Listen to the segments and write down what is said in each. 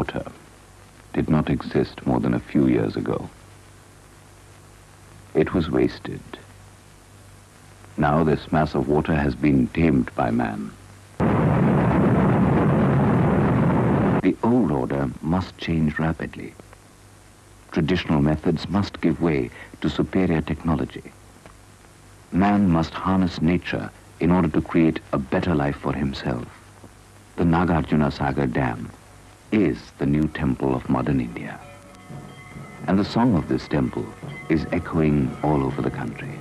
water did not exist more than a few years ago. It was wasted. Now this mass of water has been tamed by man. The old order must change rapidly. Traditional methods must give way to superior technology. Man must harness nature in order to create a better life for himself. The Nagarjuna Sagar Dam is the new temple of modern India. And the song of this temple is echoing all over the country.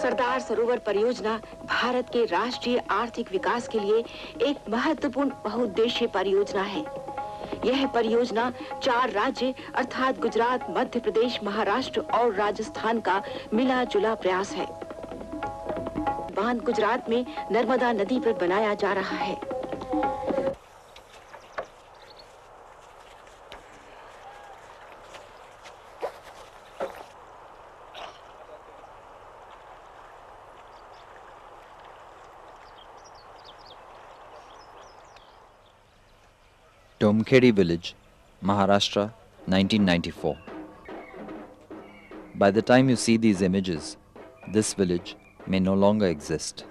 Sardar Sarovar परियोजना भारत के राष्ट्रीय आर्थिक विकास के लिए एक महत्वपूर्ण बहुउद्देशीय परियोजना है। यह परियोजना 4 राज्य अर्थात गुजरात, मध्य प्रदेश, महाराष्ट्र और राजस्थान का मिला-जुला प्रयास है। बांध गुजरात में नर्मदा नदी पर बनाया जा रहा है। Domkhedi village, Maharashtra, 1994. By the time you see these images, this village may no longer exist.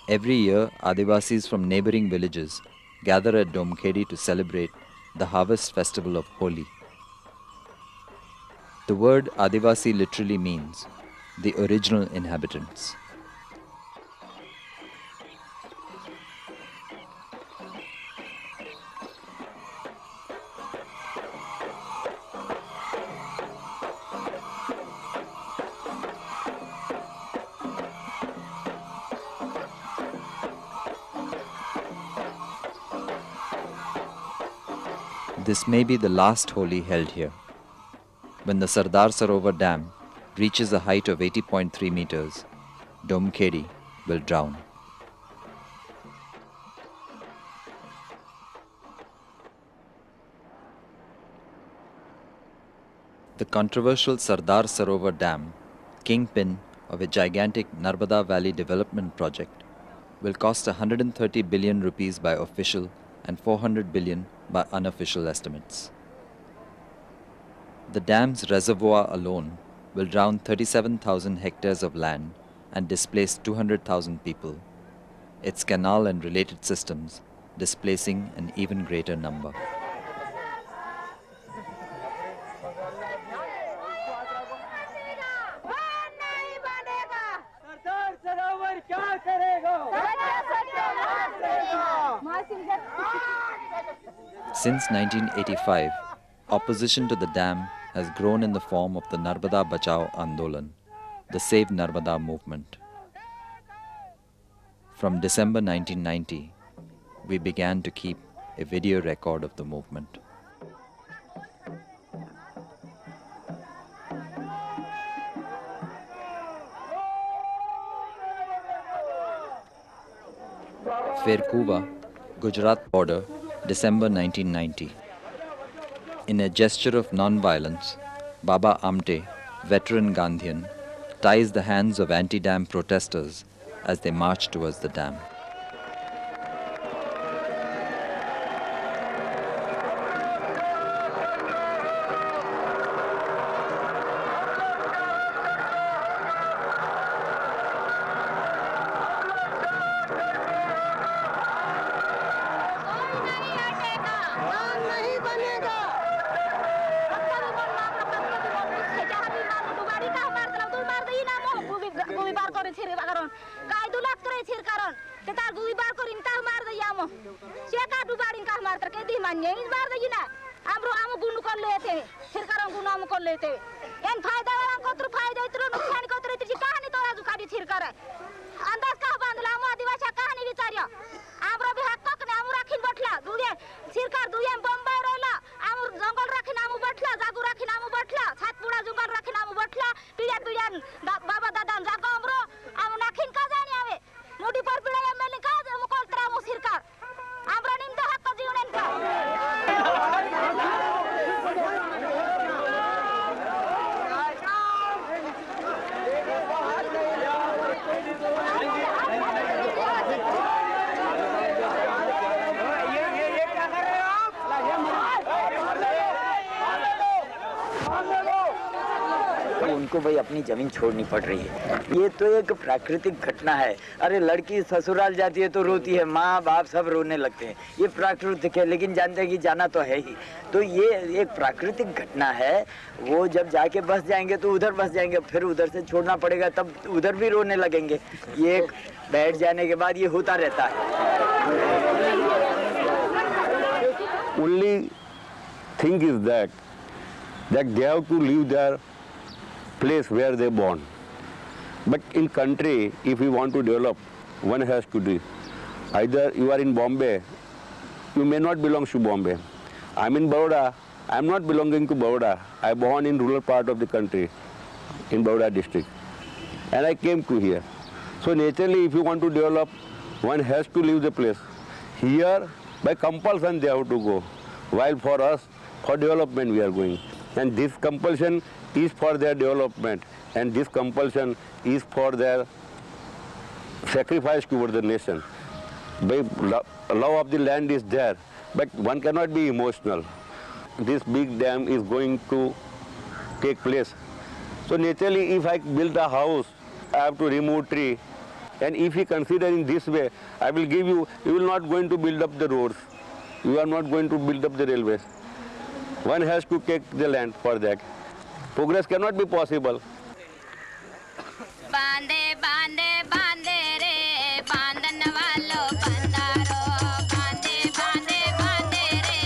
Every year, Adivasis from neighboring villages gather at Domkhedi to celebrate the harvest festival of Holi. The word Adivasi literally means the original inhabitants. This may be the last Holi held here. When the Sardar Sarovar Dam reaches a height of 80.3 meters, Domkhedi will drown. The controversial Sardar Sarovar Dam, kingpin of a gigantic Narmada Valley development project, will cost 130 billion rupees by official and 400 billion by unofficial estimates. The dam's reservoir alone will drown 37,000 hectares of land and displace 200,000 people, its canal and related systems displacing an even greater number. Since 1985, opposition to the dam has grown in the form of the Narmada Bachao Andolan, the Save Narmada movement. From December 1990, we began to keep a video record of the movement. Ferkuva, Gujarat border, December 1990. In a gesture of non-violence, Baba Amte, veteran Gandhian, ties the hands of anti-dam protesters as they march towards the dam. उनको भाई अपनी ज़मीन छोड़नी पड़ रही है। ये तो एक प्राकृतिक घटना है। अरे लड़की ससुराल जाती है तो रोती है, माँ बाप सब रोने लगते हैं, ये प्राकृतिक है, लेकिन जानते हैं कि जाना तो है ही। तो ये एक प्राकृतिक घटना है। वो जब जाके बस जाएंगे तो उधर बस जाएंगे, फिर उधर से छोड़ना पड़ेगा, तब उधर भी रोने लगेंगे। ये बैठ जाने के बाद ये होता रहता है। Only thing is that they have to leave their place where they born. But in country, if you want to develop, one has to do. Either you are in Bombay, you may not belong to Bombay. I'm in Baroda, I'm not belonging to Baroda. I born in rural part of the country, in Baroda district. And I came to here. So naturally, if you want to develop, one has to leave the place. Here, by compulsion they have to go. While for us, for development we are going. And this compulsion is for their development. And this compulsion is for their sacrifice toward the nation. By love of the land is there, but one cannot be emotional. This big dam is going to take place. So naturally, if I build a house, I have to remove tree. And if you consider in this way, I will give you, you will not going to build up the roads. You are not going to build up the railways. One has to take the land for that. Progress cannot be possible. बांधे बांधे बांधे रे बांधन वालों बंदारो बांधे बांधे बांधे रे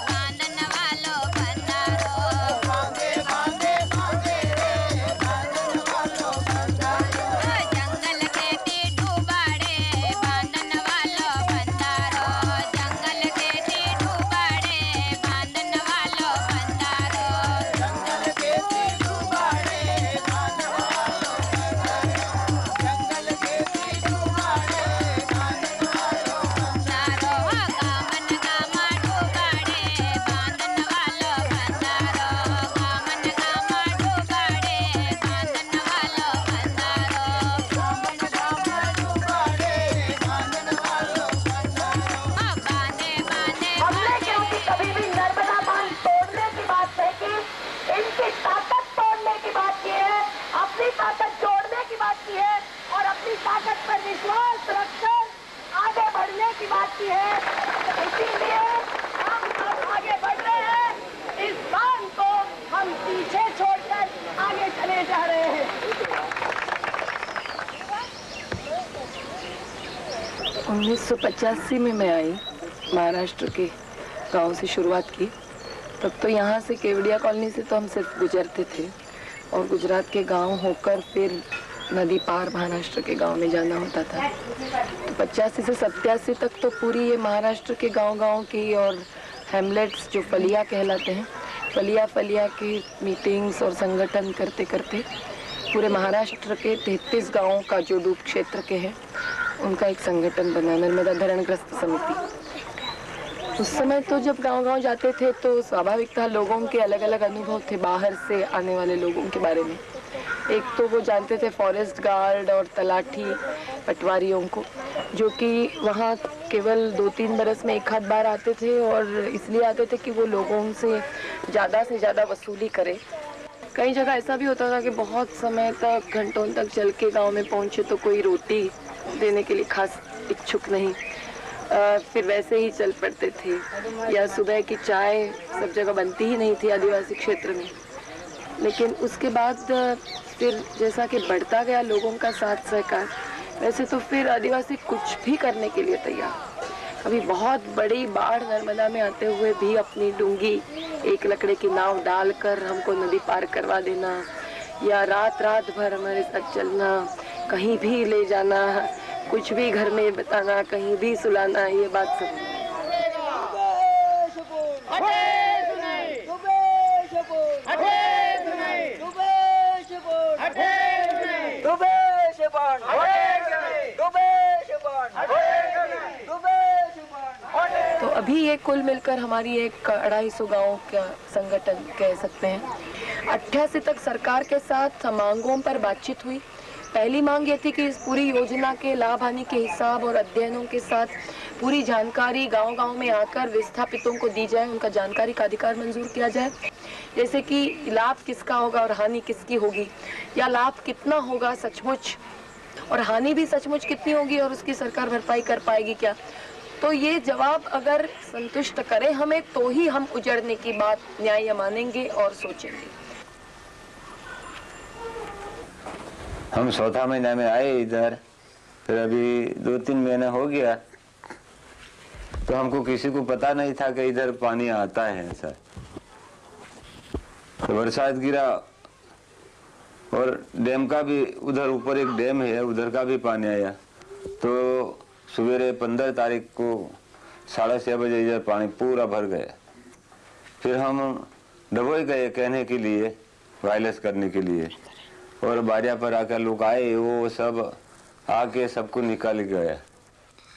बांधन वालों बंदारो बांधे बांधे बांधे रे बांधन वालों बंदारो जंगल खेती डूबाड़े बांधन वालों बंदारो जंगल खेती डूबाड़े बांधन वालों बंदारो जंगल खेती डूबाड़े बांधन पचासी में मैं आई, महाराष्ट्र के गांव से शुरुआत की। तब तो यहाँ से केवड़िया कॉलोनी से तो हम सिर्फ गुजरते थे और गुजरात के गांव होकर फिर नदी पार महाराष्ट्र के गांव में जाना होता था। तो 85 से 87 तक तो पूरी ये महाराष्ट्र के गांव-गांव की और हैमलेट्स जो फलिया कहलाते हैं, फलिया की मीटिंग्स और संगठन करते करते पूरे महाराष्ट्र के 33 गाँवों का जो डूब क्षेत्र के हैं उनका एक संगठन बना, नर्मदा धरणग्रस्त समिति। उस समय तो जब गांव-गांव जाते थे तो स्वाभाविक था लोगों के अलग अलग अनुभव थे बाहर से आने वाले लोगों के बारे में। एक तो वो जानते थे फॉरेस्ट गार्ड और तलाठी पटवारियों को, जो कि वहाँ केवल 2-3 बरस में एक आध बार आते थे और इसलिए आते थे कि वो लोगों से ज़्यादा वसूली करे। कई जगह ऐसा भी होता था कि बहुत समय तक घंटों तक चल के गाँव में पहुँचे तो कोई रोटी देने के लिए खास इच्छुक नहीं, फिर वैसे ही चल पड़ते थे। या सुबह की चाय सब जगह बनती ही नहीं थी आदिवासी क्षेत्र में। लेकिन उसके बाद फिर जैसा कि बढ़ता गया लोगों का साथ सहकार, वैसे तो फिर आदिवासी कुछ भी करने के लिए तैयार। कभी बहुत बड़ी बाढ़ नर्मदा में आते हुए भी अपनी डूंगी एक लकड़े की नाव डालकर हमको नदी पार करवा देना, या रात भर हमारे साथ चलना, कहीं भी ले जाना, कुछ भी घर में बताना, कहीं भी सुलाना, ये बात सब। तो अभी ये कुल मिलकर हमारी एक 250 गाँव का संगठन कह सकते हैं। 88 तक सरकार के साथ मांगों पर बातचीत हुई। पहली मांग ये थी कि इस पूरी योजना के लाभ हानि के हिसाब और अध्ययनों के साथ पूरी जानकारी गांव-गांव में आकर विस्थापितों को दी जाए, उनका जानकारी का अधिकार मंजूर किया जाए। जैसे कि लाभ किसका होगा और हानि किसकी होगी, या लाभ कितना होगा सचमुच और हानि भी सचमुच कितनी होगी और उसकी सरकार भरपाई कर पाएगी क्या। तो ये जवाब अगर संतुष्ट करे हमें तो ही हम उजड़ने की बात न्याय मानेंगे और सोचेंगे। हम चौथा महीने में आए इधर, फिर अभी 2-3 महीने हो गया, तो हमको किसी को पता नहीं था कि इधर पानी आता है सर। तो बरसात गिरा और डैम का भी, उधर ऊपर एक डैम है, उधर का भी पानी आया। तो सवेरे 15 तारीख को 6:30 बजे इधर पानी पूरा भर गया। फिर हम डबोई गए कहने के लिए, वायरलेस करने के लिए, और बारिया पर आकर लोग आए, वो सब आके सबको निकाल गया।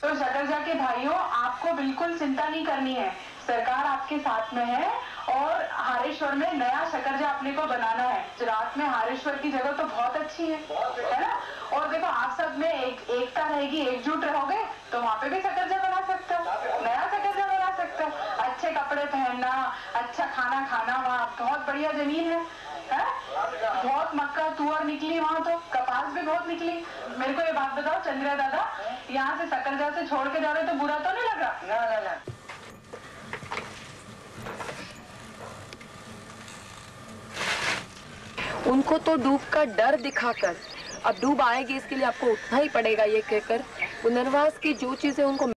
तो सकरजा के भाइयों, आपको बिल्कुल चिंता नहीं करनी है, सरकार आपके साथ में है और हारेश्वर में नया सकरजा अपने को बनाना है। गुजरात में हारेश्वर की जगह तो बहुत अच्छी है ना। और देखो आप सब में एकता रहेगी, एकजुट रहोगे तो वहाँ पे भी सकरजा बना सकते हो, नया सकरजा बना सकते हो। अच्छे कपड़े पहनना, अच्छा खाना खाना, वहाँ बहुत बढ़िया जमीन है, बहुत मक्का तुअर निकली वहाँ, तो कपास भी बहुत निकली। मेरे को ये बात बताओ चंद्रिया दादा, यहाँ से सकरजा से छोड़ के जा रहे तो बुरा तो नहीं लग रहा? ना। उनको तो डूब का डर दिखाकर अब डूब आएगी इसके लिए आपको उठना ही पड़ेगा ये कहकर पुनर्वास की जो चीजें उनको